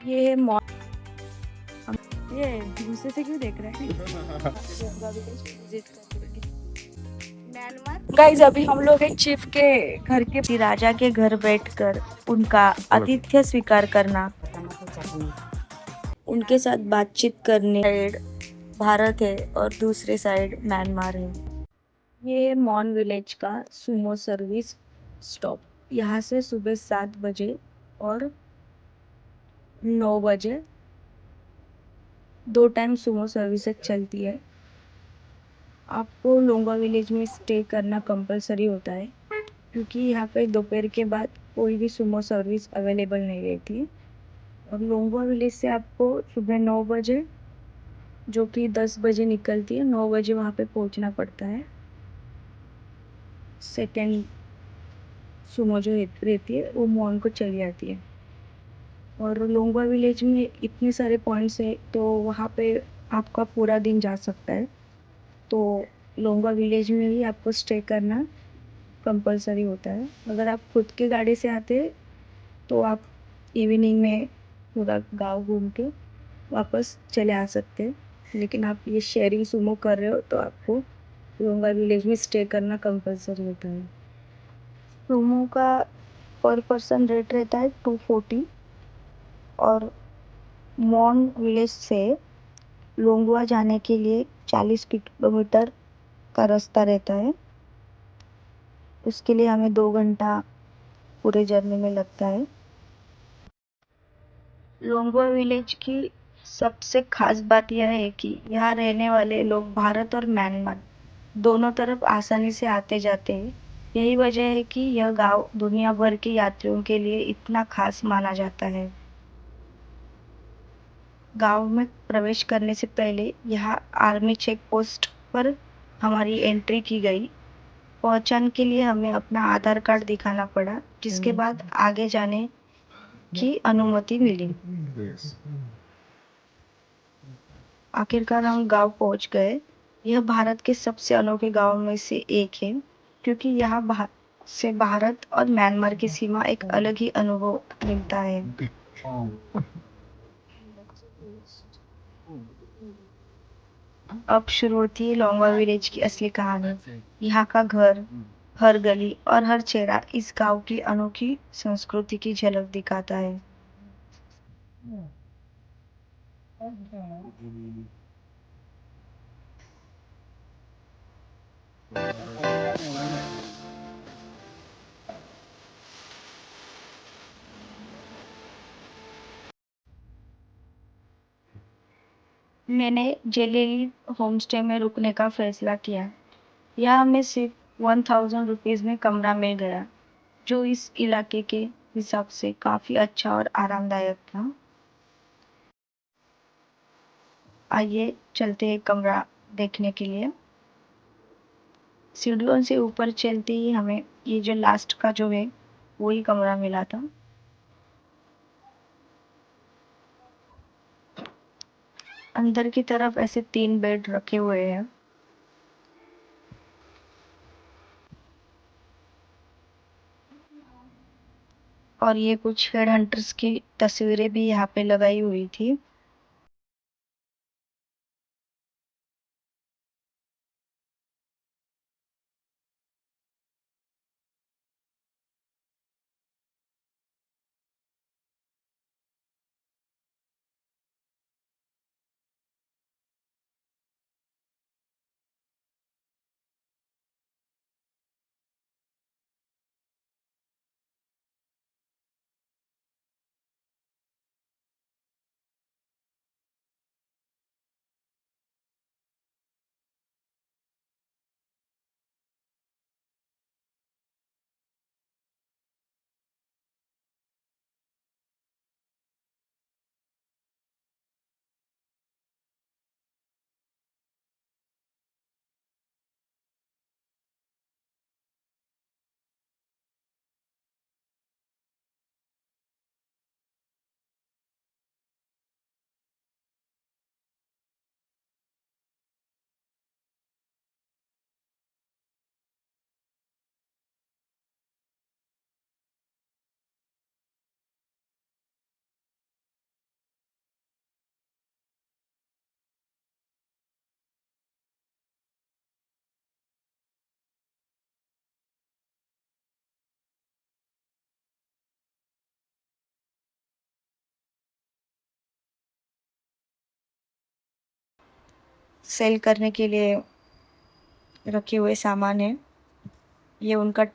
ये मॉल हम ये गुस्से से क्यों देख रहे हैं? गंगा विलेज विजिट करेंगे। म्यांमार गाइस, अभी हम लोग एक चीफ के घर के राजा के घर बैठकर उनका आतिथ्य स्वीकार करना, उनके साथ बातचीत करने। साइड भारत है और दूसरे साइड म्यांमार है। ये मॉन विलेज का सुमो सर्विस स्टॉप। यहाँ से सुबह 7 बजे और 9 बजे दो टाइम सुमो सर्विसेज चलती है। आपको लोंगा विलेज में स्टे करना कंपलसरी होता है, क्योंकि यहाँ पे दोपहर के बाद कोई भी सुमो सर्विस अवेलेबल नहीं रहती। और लोंगा विलेज से आपको सुबह 9 बजे, जो कि 10 बजे निकलती है, 9 बजे वहाँ पे पहुँचना पड़ता है। सेकेंड सुमो जो रहती है वो मॉन को चली जाती है। और लोंगा विलेज में इतने सारे पॉइंट्स है, तो वहाँ पे आपका पूरा दिन जा सकता है। तो लोंगा विलेज में ही आपको स्टे करना कंपलसरी होता है। अगर आप खुद की गाड़ी से आते हैं तो आप इवनिंग में पूरा गांव घूम के वापस चले आ सकते हैं। लेकिन आप ये शेयरिंग सुमो कर रहे हो तो आपको लोंगा विलेज में स्टे करना कंपलसरी होता है। सुमो का पर पर्सन रेट रहता है 240। और मॉन विलेज से लोंगवा जाने के लिए 40 किलोमीटर का रास्ता रहता है। उसके लिए हमें 2 घंटा पूरे जर्नी में लगता है। लोंगवा विलेज की सबसे खास बात यह है कि यहाँ रहने वाले लोग भारत और म्यांमार दोनों तरफ आसानी से आते जाते हैं। यही वजह है कि यह गांव दुनिया भर के यात्रियों के लिए इतना खास माना जाता है। गांव में प्रवेश करने से पहले यहाँ आर्मी चेक पोस्ट पर हमारी एंट्री की गई। पहचान के लिए हमें अपना आधार कार्ड दिखाना पड़ा, जिसके बाद आगे जाने की अनुमति मिली। आखिरकार हम गांव पहुंच गए। यह भारत के सबसे अनोखे गांव में से एक है, क्योंकि यहाँ से भारत और म्यांमार की सीमा एक अलग ही अनुभव मिलता है। अब शुरू होती है लोंगवा विलेज की असली कहानी। यहाँ का घर, हर गली और हर चेहरा इस गांव की अनोखी संस्कृति की झलक दिखाता है। मैंने जेलेली होमस्टे में रुकने का फैसला किया। यहाँ हमें सिर्फ 1000 रुपीज में कमरा मिल गया, जो इस इलाके के हिसाब से काफी अच्छा और आरामदायक था। आइए चलते हैं कमरा देखने के लिए। सीढ़ियों से ऊपर चलते ही हमें ये जो लास्ट का जो है वही कमरा मिला था। अंदर की तरफ ऐसे 3 बेड रखे हुए हैं। और ये कुछ हेड हंटर्स की तस्वीरें भी यहाँ पे लगाई हुई थी। सेल करने के लिए रखे हुए सामान है। ये उनका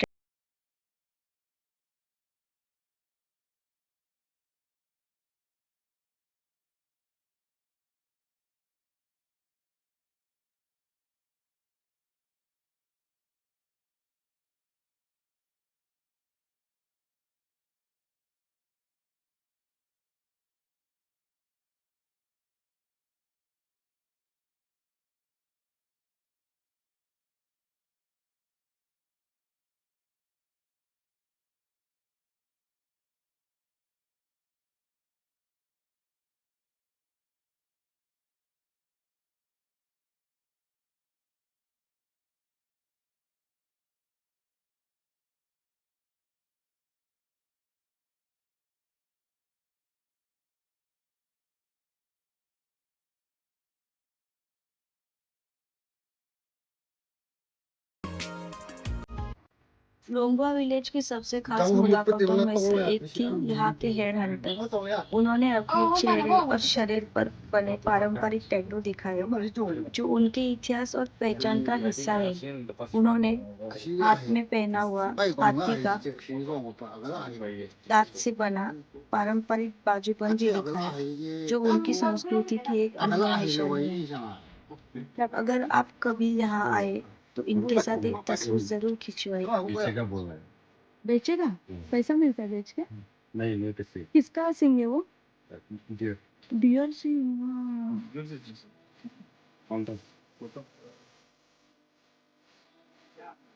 लोंगवा विलेज की सबसे खास मुलाकातों में से एक थी यहाँ के हेड हंटर। उन्होंने अपने चेहरे और शरीर पर बने पारंपरिक टैटू दिखाए जो उनके इतिहास और पहचान का हिस्सा है। उन्होंने हाथ में पहना हुआ हाथी का दांत से बना पारंपरिक बाजूबंदी दिखाया जो उनकी संस्कृति की एक अनोखी निशानी है। अगर आप कभी यहाँ आए तो इनके साथ एक तस्वीर जरूर खिंचवाइए। बेचेगा बोल रहा है। बेचेगा? पैसा मिलता है बेच के? नहीं नहीं पैसे किसका सिंह है वो? Dear dear Singh. हाँ। काउंटर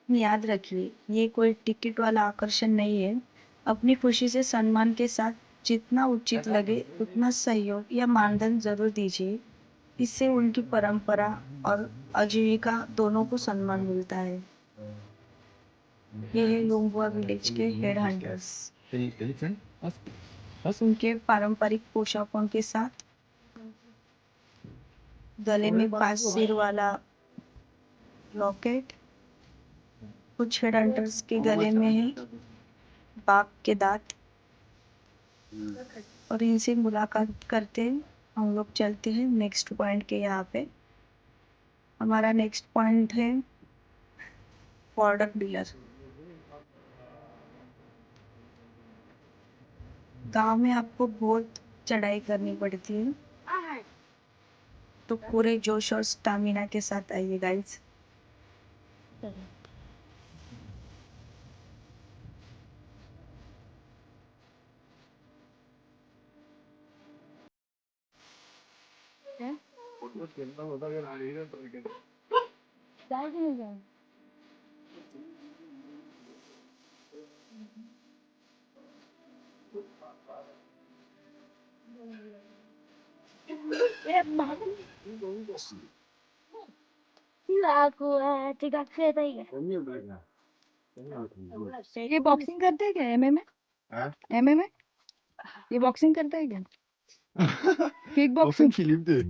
याद रखिए ये कोई टिकट वाला आकर्षण नहीं है। अपनी खुशी से सम्मान के साथ जितना उचित लगे उतना सहयोग या मानधन जरूर दीजिए। इससे उनकी परंपरा और आजीविका दोनों को सम्मान मिलता है। ये है लोंगवा विलेज के हेड हंटर्स। एलिफेंट बस उनके पारंपरिक पोशाकों के साथ गले में 5 सिर वाला लॉकेट। कुछ हेड हंटर्स के गले में है बाघ के दांत। और इनसे मुलाकात करते हैं हम लोग चलते हैं नेक्स्ट पॉइंट के यहाँ पे। हमारा नेक्स्ट पॉइंट है बॉर्डर पिलर। गांव में आपको बहुत चढ़ाई करनी पड़ती है तो पूरे जोश और स्टामिना के साथ आइए गाइस। ये बॉक्सिंग करते हैं क्या? एमएमए? एमएमए? ये बॉक्सिंग करता है क्या? Kick boxing? फिल्म दे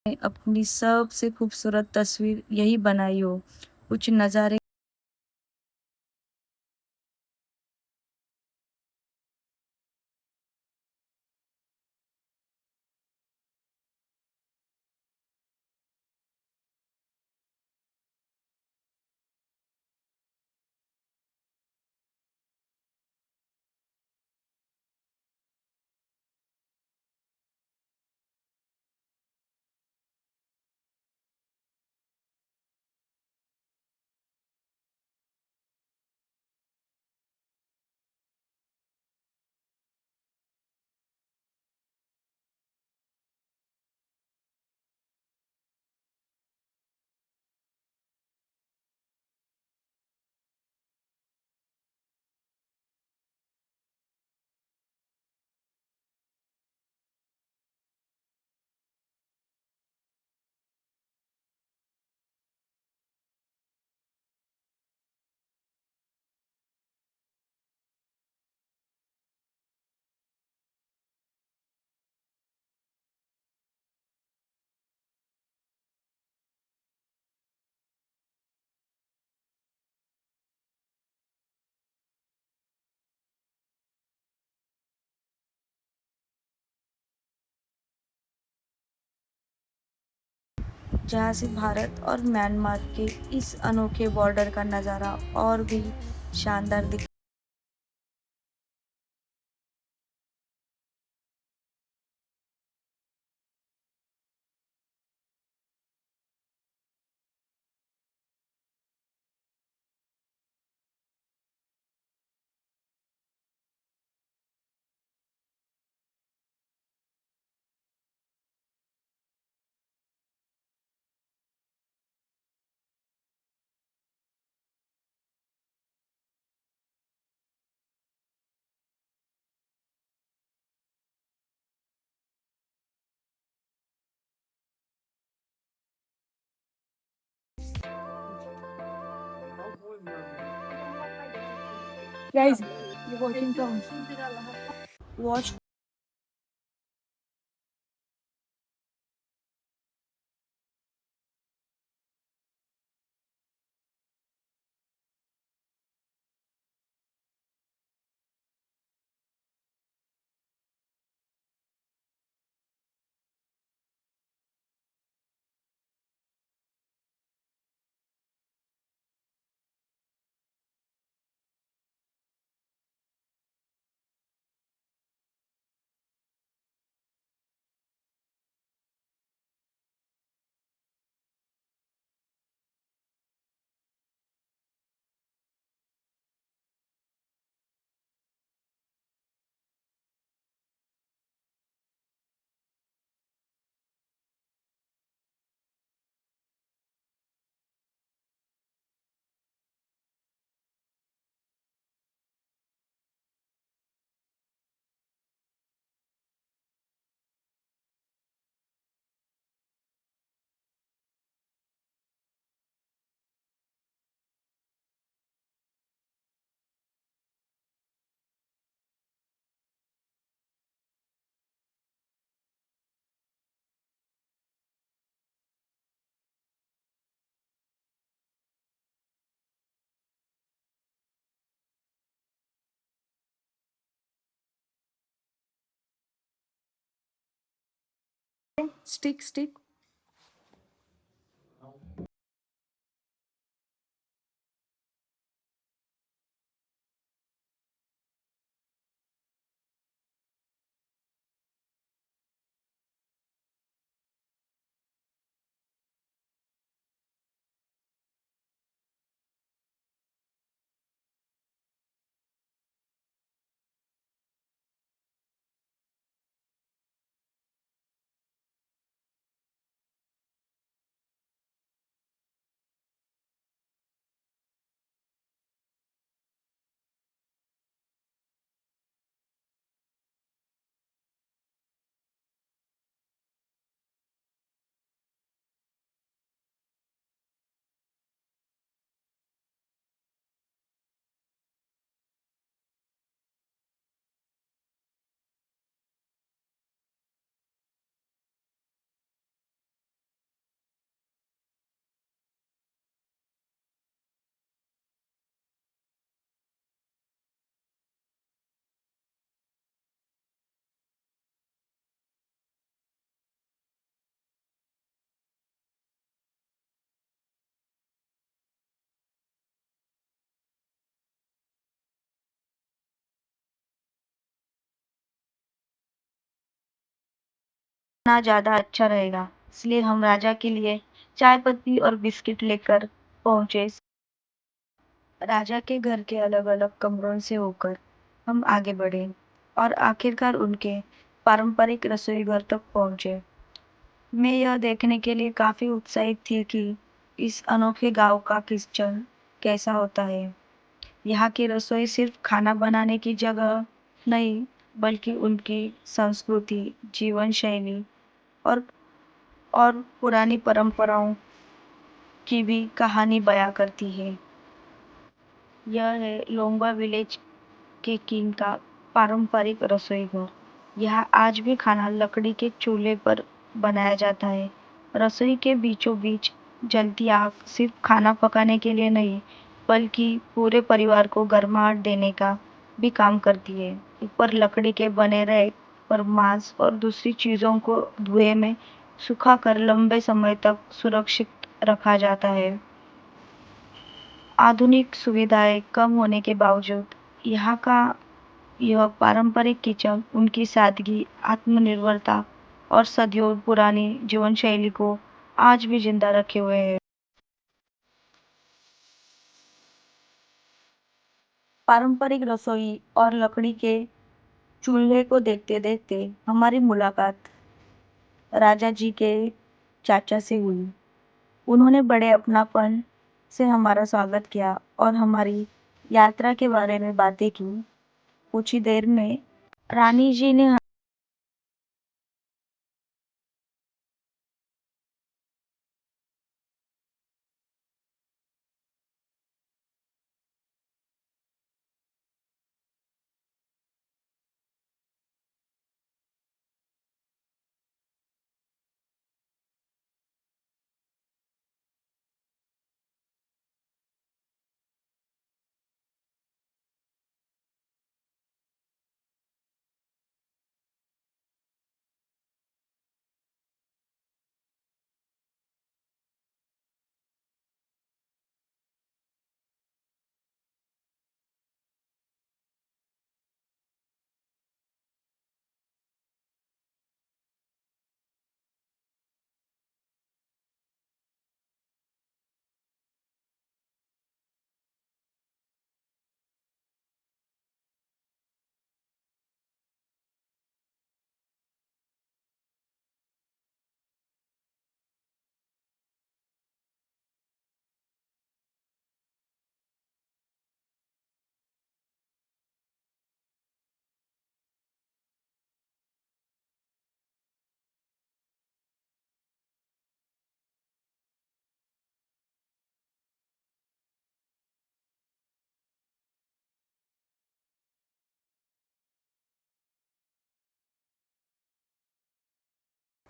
अपनी सबसे खूबसूरत तस्वीर यही बनाई हो, कुछ नज़ारे जहाँ से भारत और म्यांमार के इस अनोखे बॉर्डर का नज़ारा और भी शानदार दिख Guys, you're watching from watch stick stick. ना ज़्यादा अच्छा रहेगा, इसलिए हम राजा के लिए चाय पत्ती और बिस्किट लेकर पहुंचे। राजा के घर के अलग-अलग कमरों से होकर हम आगे बढ़े और आखिरकार उनके पारंपरिक रसोई घर तक पहुंचे। मैं यह देखने के लिए काफी उत्साहित थी कि इस अनोखे गांव का किचन कैसा होता है। यहाँ की रसोई सिर्फ खाना बनाने की जगह नहीं, बल्कि उनकी संस्कृति, जीवन शैली और पुरानी परंपराओं की भी कहानी बयां करती है। यह है लोंगवा विलेज के किंग का पारंपरिक रसोई घर। यहाँ आज भी खाना लकड़ी के चूल्हे पर बनाया जाता है। रसोई के बीचों बीच जलती आग सिर्फ खाना पकाने के लिए नहीं, बल्कि पूरे परिवार को गर्माहट देने का भी काम करती है। ऊपर लकड़ी के बने रैक पर मांस और दूसरी चीजों को धुएं में सुखाकर लंबे समय तक सुरक्षित रखा जाता है। आधुनिक सुविधाएं कम होने के बावजूद यहाँ का यह पारंपरिक किचन उनकी सादगी, आत्मनिर्भरता और सदियों पुरानी जीवन शैली को आज भी जिंदा रखे हुए है। पारंपरिक रसोई और लकड़ी के चूल्हे को देखते देखते हमारी मुलाकात राजा जी के चाचा से हुई। उन्होंने बड़े अपनापन से हमारा स्वागत किया और हमारी यात्रा के बारे में बातें की। कुछ ही देर में रानी जी ने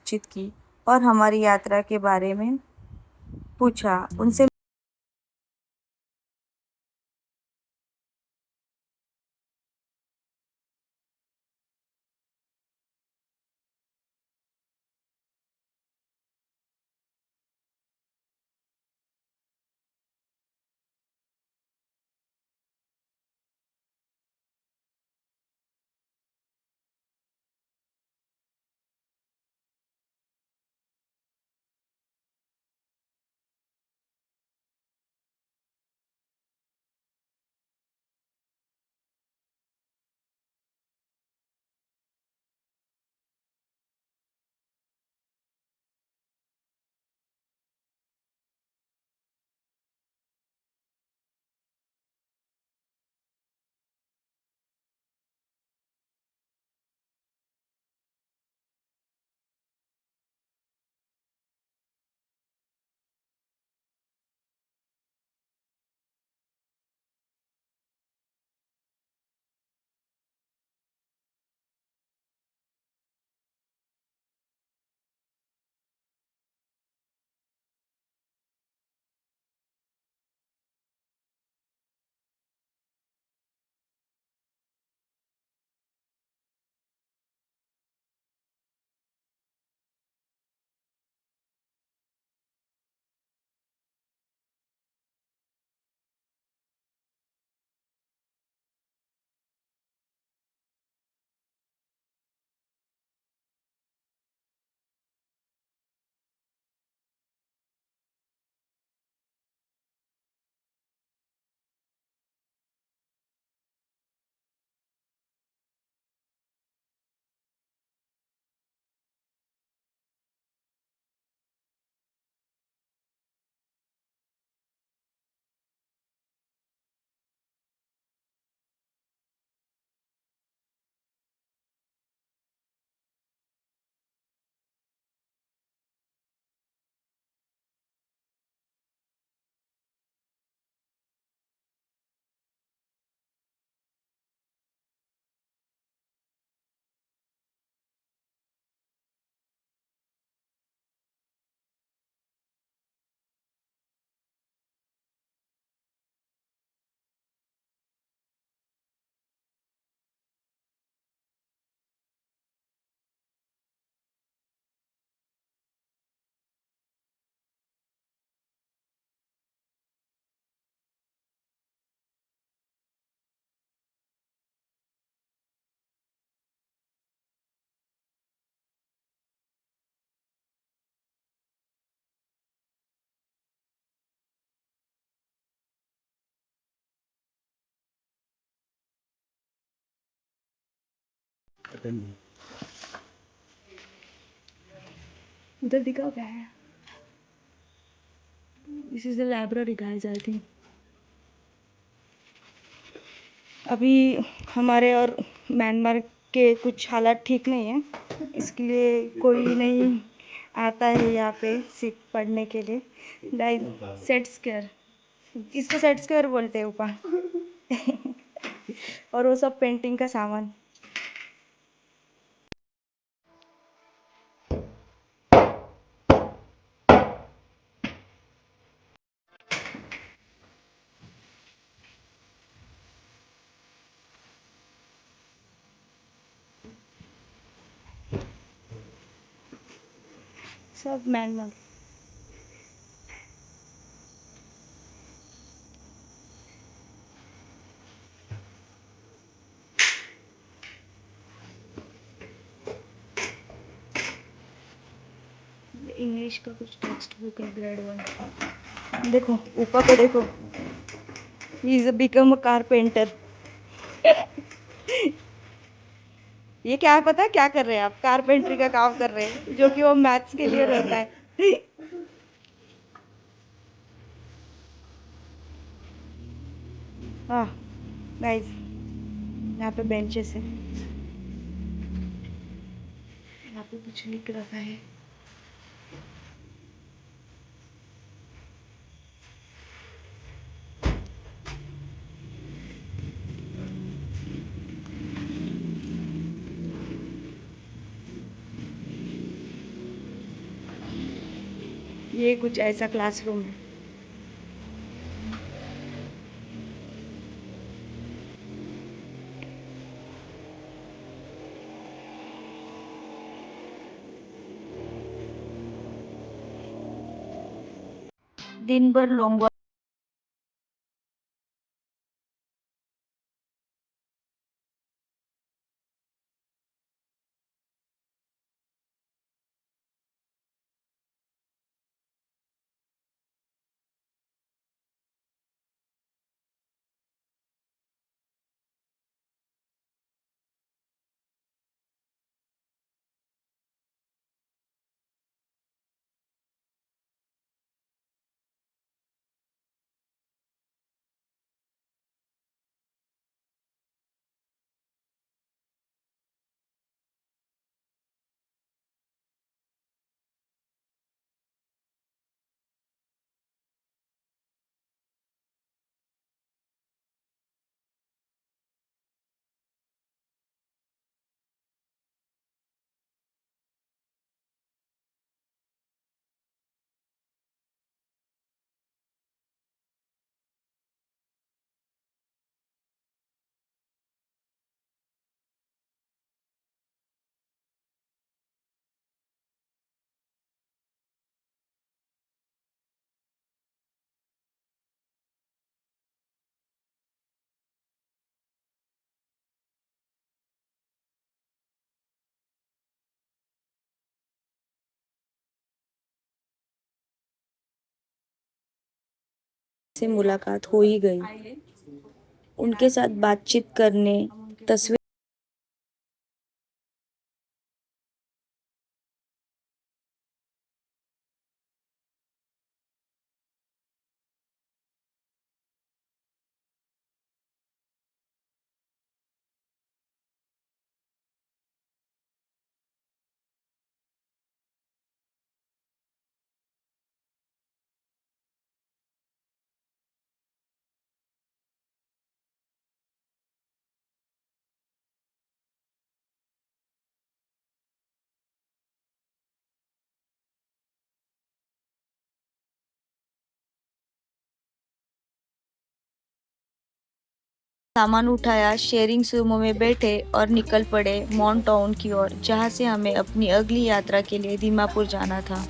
बातचीत की और हमारी यात्रा के बारे में पूछा। उनसे attend. उधर दिखा क्या है? This is the library guys, I think. अभी हमारे और म्यांमार के कुछ हालात ठीक नहीं है, इसके लिए कोई नहीं आता है यहाँ पे सीख पढ़ने के लिए। लाइक सेट स्क्वायर, इसको सेट स्क्वायर बोलते हैं ऊपर। और वो सब पेंटिंग का सामान। सब म्यांमार। इंग्लिश का कुछ टेक्स्ट बुक है, ग्रेड 1। देखो ऊपर को देखो, he is become a carpenter. ये क्या है पता है क्या कर रहे हैं आप? कारपेंटरी का काम कर रहे हैं, जो कि वो मैथ्स के लिए रहता है। हाँ गाइस, यहाँ पे बेंचेस है, यहाँ पे कुछ लिख रखा है। ये कुछ ऐसा क्लासरूम है। दिन भर लोंगवा से मुलाकात हो ही गई। उनके साथ बातचीत करने, तस्वीर सामान उठाया, शेयरिंग रूमों में बैठे और निकल पड़े मॉन टाउन की ओर, जहां से हमें अपनी अगली यात्रा के लिए दीमापुर जाना था।